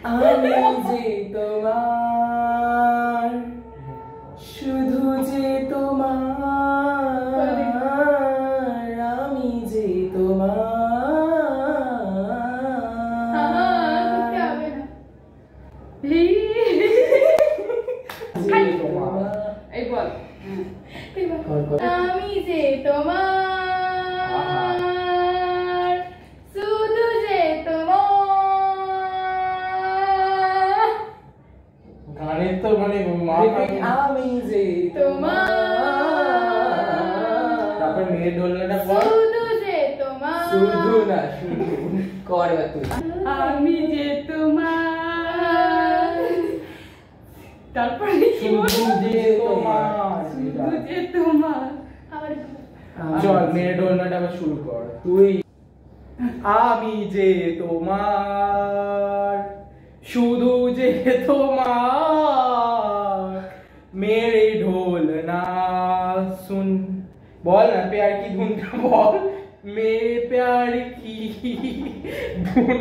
আমি যে তোমার, শুধু যে তোমার, আমি যে আমি যে তোমার, শুধু যে তোমার, গানের তো মানে আমি যে তোমার, তারপর মেয়ের ঢোলনাটা কর, শুধু যে তোমার, শুধু না শুধু কর এবার তুই। আমি যে তোমার, তারপরে কি শুধু যে তোমার, শুধু যে তোমার, চল মেয়ের ঢোলনাটা আবার শুরু কর তুই। আমি যে তোমার, শুধু যে তোমার, মেরে ঢোলনা सुन, বল না प्यार की धुन का बोल, मेरे प्यार की धुन।